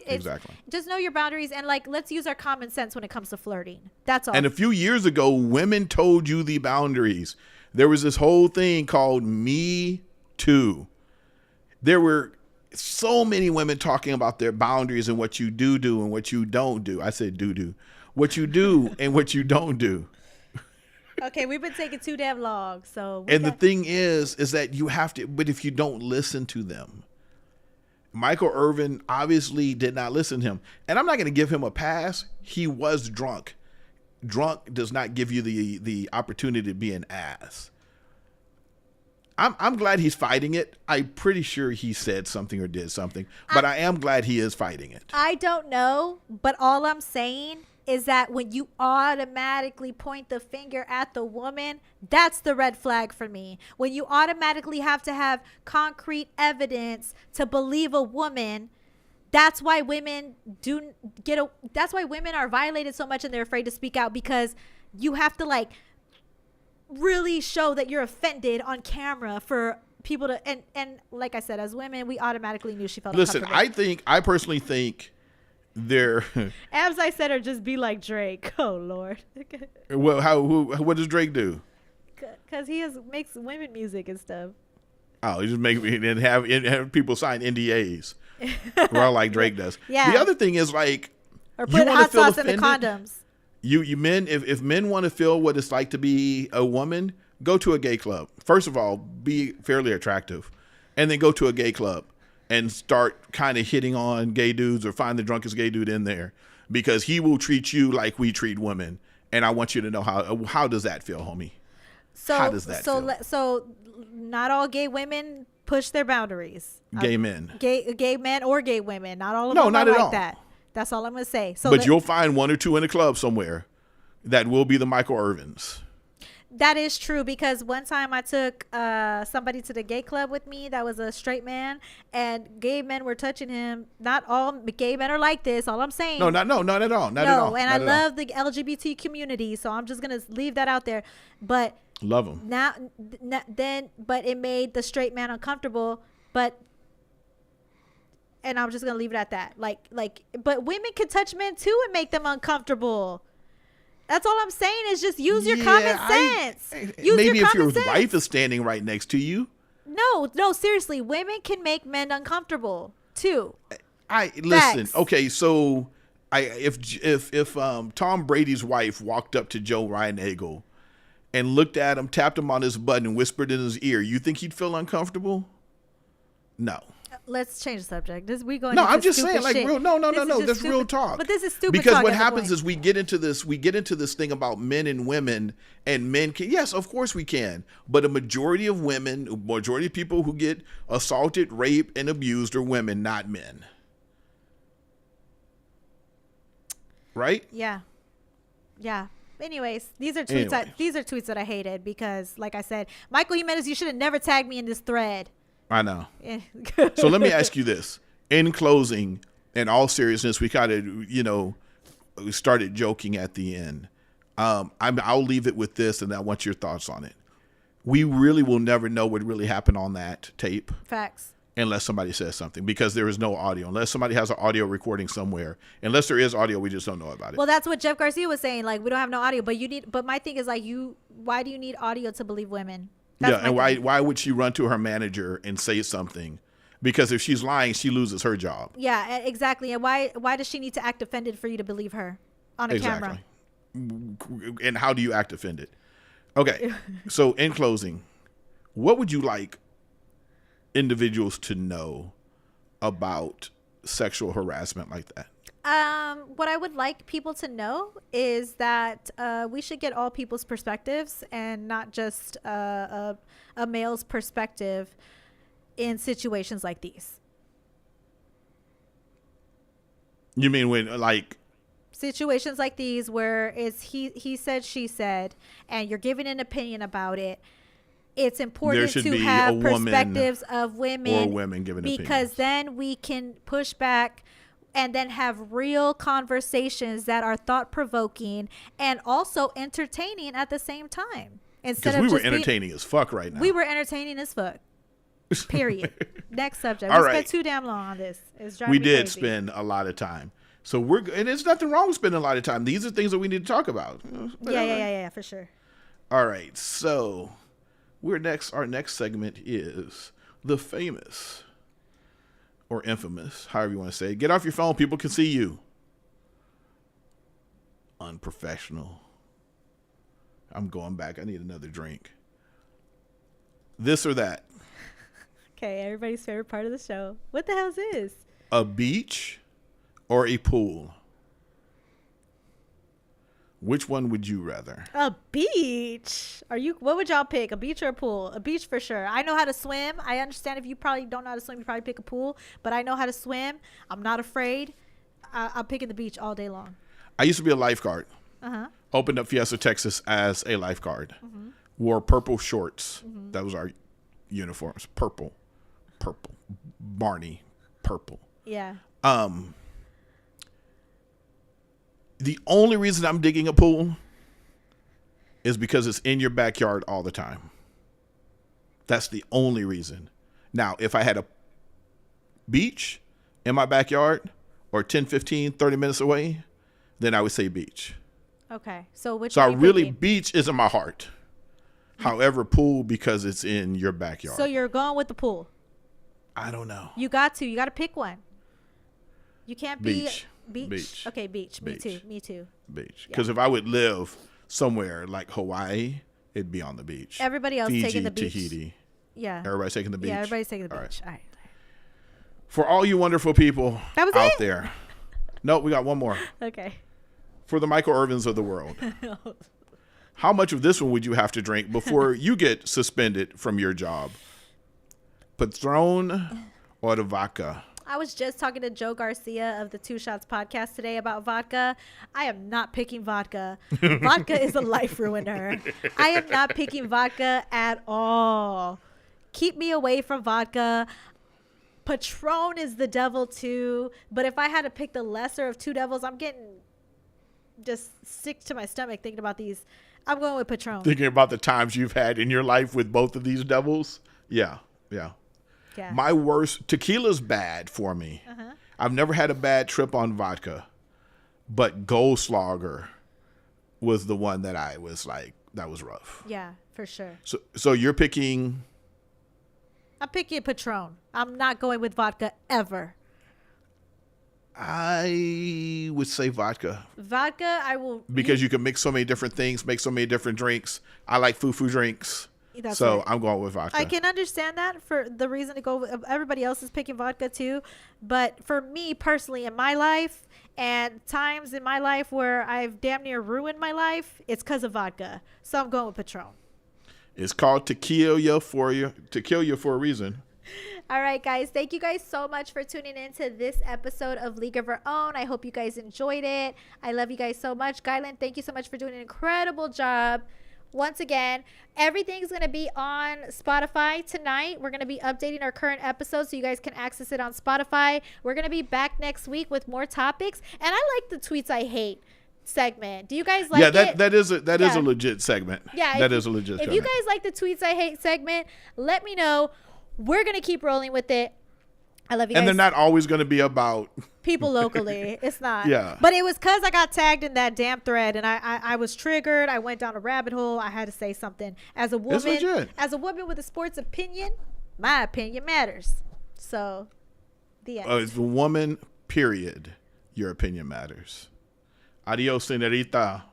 Just know your boundaries, and like, let's use our common sense when it comes to flirting. That's all. And a few years ago, women told you the boundaries. There was this whole thing called Me Too. There were so many women talking about their boundaries and what you do and what you don't do. I said do. What you do and what you don't do. Okay, we've been taking too damn long. The thing is that you have to, but if you don't listen to them, Michael Irvin obviously did not listen to him. And I'm not going to give him a pass. He was drunk. Drunk does not give you the opportunity to be an ass. I'm glad he's fighting it. I'm pretty sure he said something or did something, but I am glad he is fighting it. I don't know, but all I'm saying is that when you automatically point the finger at the woman, that's the red flag for me. When you automatically have to have concrete evidence to believe a woman, that's why women that's why women are violated so much and they're afraid to speak out, because you have to like really show that you're offended on camera for people to, and like I said, as women, we automatically knew she felt uncomfortable. I personally think they're abs I said, or just be like Drake. Oh Lord. Well, what does Drake do? Because he makes women music and stuff. Oh, he just make and have people sign NDAs. Well, like Drake does. Yeah. The other thing is like, or put hot sauce in the condoms. You men, if men want to feel what it's like to be a woman, go to a gay club. First of all, be fairly attractive, and then go to a gay club and start kind of hitting on gay dudes, or find the drunkest gay dude in there, because he will treat you like we treat women. And I want you to know how does that feel, homie? How does that feel? So not all gay women push their boundaries. Gay men. Gay men or gay women. Not all of them are not at like all. that. That's all I'm going to say. But you'll find one or two in a club somewhere that will be the Michael Irvins. That is true, because one time I took somebody to the gay club with me that was a straight man, and gay men were touching him. Not all gay men are like this. All I'm saying. Not at all. Not at all. And I love the LGBT community, so I'm just gonna leave that out there. But love them. But it made the straight man uncomfortable. And I'm just gonna leave it at that. But women can touch men too and make them uncomfortable. That's all I'm saying, is just use your common sense. Maybe if your wife is standing right next to you. No, seriously. Women can make men uncomfortable too. Listen. Facts. Okay, so if Tom Brady's wife walked up to Joe Reinagle and looked at him, tapped him on his butt, and whispered in his ear, you think he'd feel uncomfortable? No. Let's change the subject. I'm just saying, like, real. No. That's real talk. But this is stupid. Because what happens is we get into this thing about men and women, and men can. Yes, of course we can. But a majority of people who get assaulted, raped, and abused are women, not men. Right? Yeah. Anyways, these are tweets that I hated because, like I said, Michael Jimenez, you should have never tagged me in this thread. I know. So let me ask you this. In closing, in all seriousness, we kind of, we started joking at the end. I'll leave it with this, and I want your thoughts on it. We really will never know what really happened on that tape. Facts. Unless somebody says something, because there is no audio. Unless somebody has an audio recording somewhere. Unless there is audio, we just don't know about it. Well, that's what Jeff Garcia was saying. Like, we don't have no audio, but my thing is, like, why do you need audio to believe women? And why would she run to her manager and say something? Because if she's lying, she loses her job. Yeah, exactly. And why does she need to act offended for you to believe her on a camera? And how do you act offended? Okay. So in closing, what would you like individuals to know about sexual harassment like that? What I would like people to know is that we should get all people's perspectives and not just a male's perspective in situations like these. You mean when, like, situations like these where it's he said, she said, and you're giving an opinion about it? It's important to have perspectives of women, or women giving because opinions. Then we can push back and then have real conversations that are thought-provoking and also entertaining at the same time. Instead Because of we were just being- entertaining as fuck right now. we were entertaining as fuck. Period. Next subject. All We right. spent too damn long on this. It's driving We me did crazy. spend a lot of time. So and there's nothing wrong with spending a lot of time. These are things that we need to talk about. Yeah, for sure. All right. So our next segment is the famous or infamous, however you want to say it. Get off your phone. People can see you. Unprofessional. I'm going back. I need another drink. This or that. Okay, everybody's favorite part of the show. What the hell is this? A beach or a pool? Which one would you rather? A beach? What would y'all pick? A beach or a pool? A beach for sure. I know how to swim. I understand if you probably don't know how to swim, you probably pick a pool. But I know how to swim. I'm not afraid. I'm picking the beach all day long. I used to be a lifeguard. Uh-huh. Opened up Fiesta, Texas as a lifeguard. Mm-hmm. Wore purple shorts. Mm-hmm. That was our uniforms. Purple. Barney. Purple. Yeah. The only reason I'm digging a pool is because it's in your backyard all the time. That's the only reason. Now, if I had a beach in my backyard or 10, 15, 30 minutes away, then I would say beach. Okay. So So I really, beach is in my heart. However, pool because it's in your backyard. So you're going with the pool? I don't know. You got to pick one. You can't be Beach. Okay, beach. Me too. Beach. Because if I would live somewhere like Hawaii, it'd be on the beach. Everybody else Fiji, taking the beach. Tahiti. Yeah. Everybody's taking the beach. Yeah, everybody's taking the All beach. right. All right. For all you wonderful people That was out it? there. No, we got one more. Okay. For the Michael Irvins of the world. How much of this one would you have to drink before you get suspended from your job? Patron or the vodka? I was just talking to Joe Garcia of the Two Shots podcast today about vodka. I am not picking vodka. Vodka is a life ruiner. I am not picking vodka at all. Keep me away from vodka. Patron is the devil too. But if I had to pick the lesser of two devils, I'm getting just sick to my stomach thinking about these. I'm going with Patron. Thinking about the times you've had in your life with both of these devils? Yeah. Yeah. My worst, tequila's bad for me. Uh-huh. I've never had a bad trip on vodka, but Goldschlager was the one that I was like, that was rough. Yeah, for sure. So you're picking? I'm picking Patron. I'm not going with vodka ever. I would say vodka. Vodka, I will. Because you can mix so many different things, make so many different drinks. I like foo-foo drinks. That's so right. I'm going with vodka. I can understand that for the reason to go with, everybody else is picking vodka too. But for me personally in my life and times in my life where I've damn near ruined my life, it's because of vodka. So I'm going with Patron. It's called tequila for a reason. All right, guys. Thank you guys so much for tuning in to this episode of League of Our Own. I hope you guys enjoyed it. I love you guys so much. Guyland, thank you so much for doing an incredible job. Once again, everything's going to be on Spotify tonight. We're going to be updating our current episodes so you guys can access it on Spotify. We're going to be back next week with more topics. And I like the tweets I hate segment. Do you guys like it? That is a legit segment. Yeah, that is a legit segment. If you guys like the tweets I hate segment, let me know. We're going to keep rolling with it. I love you guys. And they're not always going to be about people locally. It's not. Yeah. But it was because I got tagged in that damn thread and I was triggered. I went down a rabbit hole. I had to say something. As a woman with a sports opinion, my opinion matters. So, the end. As a woman, period, your opinion matters. Adios, señorita.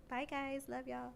Bye, guys. Love y'all.